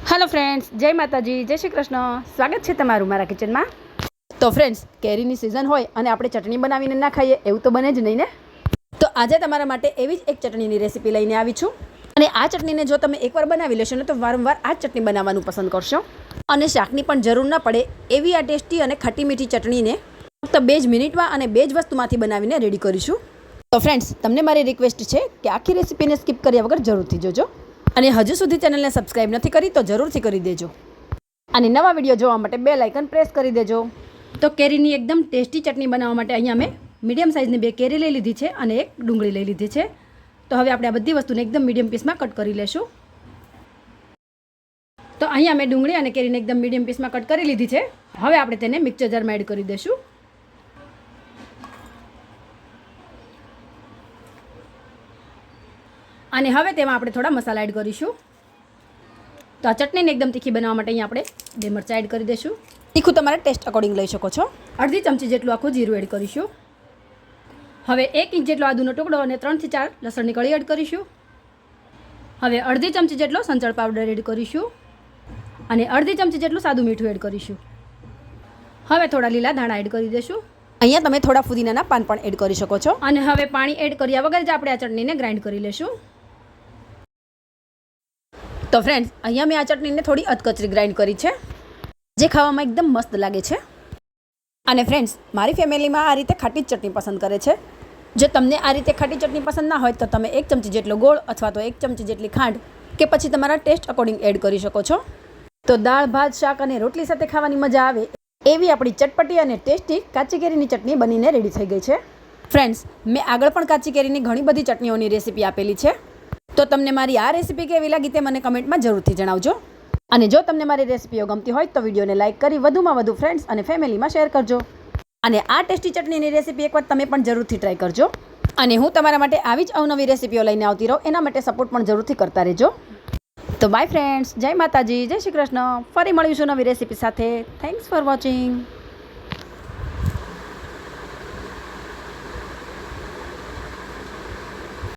Hello friends, जय माताजी, जय श्री कृष्ण। स्वागत है तमारू मारा किचन में। तो फ्रेंड्स, केरीनी सीजन होय अने आपणे चटनी बनावीने ना खाईए एवुं तो बने ज नहीं ने। तो आजे तमारा माटे एवी ज एक चटनीनी रेसिपी लईने आवी छुं अने आ चटनीने जो तमे एकवार बनावी लेशो ने तो वारंवार आ चटनी बनाववानुं पसंद करशो अने शाकनी पण जरूर न पड़े एवी आ टेस्टी अने खट्टी मीठी चटनीने फक्त 2 ज मिनिटमां अने 2 ज वस्तुमांथी बनावीने रेडी करीशुं। तो फ्रेंड्स, तमने मारी रिक्वेस्ट छे के आखी रेसिपीने स्कीप कर्या वगर जरूरथी जोजो અને હજુ સુધી ચેનલને સબસ્ક્રાઇબ નથી કરી તો જરૂરથી કરી દેજો અને નવા વિડીયો જોવા માટે બેલ આઇકન પ્રેસ કરી દેજો। તો કેરીની એકદમ ટેસ્ટી ચટણી બનાવવા માટે અહીંયા મેં મીડિયમ સાઇઝની 2 કેરી લઈ લીધી છે અને 1 ડુંગળી લઈ લીધી છે। તો હવે આપણે આ બધી વસ્તુને એકદમ મીડિયમ પીસમાં કટ કરી લેશું। તો અહીંયા મેં ડુંગળી અને કેરીને એકદમ મીડિયમ પીસમાં કટ કરી લીધી છે। હવે આપણે તેને મિક્સર જારમાં એડ કરી દઈશું। અને હવે તેમાં આપણે થોડા મસાલા એડ કરીશું। તો આ ચટણીને એકદમ તીખી બનાવવા માટે અહીંયા આપણે 2 મરચાં એડ કરી દઈશું। તીખું તમારા ટેસ્ટ અકોર્ડિંગ લઈ શકો છો। અડધી ચમચી જેટલું આખું જીરું એડ કરીશું। હવે 1 ઇંચ જેટલો આદુનો ટુકડો અને 3 થી 4 લસણની કળી એડ કરીશું। હવે અડધી ચમચી જેટલો સંચળ પાવડર એડ કરીશું અને અડધી ચમચી જેટલું સાદું મીઠું એડ કરીશું। હવે થોડા લીલા ધાણા એડ કરી દઈશું। અહીંયા તમે થોડા ફુદીનાના પાન પણ એડ કરી શકો છો અને હવે પાણી એડ કર્યા વગર જ આપણે આ ચટણીને ગ્રાઇન્ડ કરી લેશું। तो फ्रेंड्स, अहींया मैं आ चटनी ने थोड़ी अधकचरी ग्राइंड करी है जे खावामां एकदम मस्त लागे छे। अने फ्रेंड्स, मारी फेमिली में आ रीते खाटी चटनी पसंद करे छे। जो तमने आ रीते खाटी चटनी पसंद ना होय तो तमे 1 चमची जेटलो गोळ अथवा तो 1 चमची जेटली खांड के पछी तमारा टेस्ट अकोर्डिंग एड करी शको छो। तो दाळ भात शाक अने रोटली साथे खावानी मजा आवे एवी आपणी चटपटी अने टेस्टी काची केरीनी चटनी बनीने रेडी थई गई छे। फ्रेंड्स, मैं आगळ पण काची केरीनी घणी बधी चटनीओनी रेसिपी आपेली छे। तो तमने मारी आ रेसिपी केवी लागी ते मने कमेंट में जरूरथी जणावजो। अने जो तमने मारी रेसिपीओ गमती होय तो विडियोने लाइक करी वधुमां वधु फ्रेंड्स अने फेमिली में शेर करजो। अने आ टेस्टी चटनीनी रेसिपी एकवार तमे पण जरूरथी ट्राय करजो। अने हूँ तमारा माटे आवी ज अवनवी रेसिपीओ लईने आवती रहूं एना माटे सपोर्ट पण जरूरथी करता रहेजो। तो बाय फ्रेंड्स, जय माताजी, जय श्री कृष्ण। फरी मळीशुं नवी रेसिपी साथे। Thanks for watching.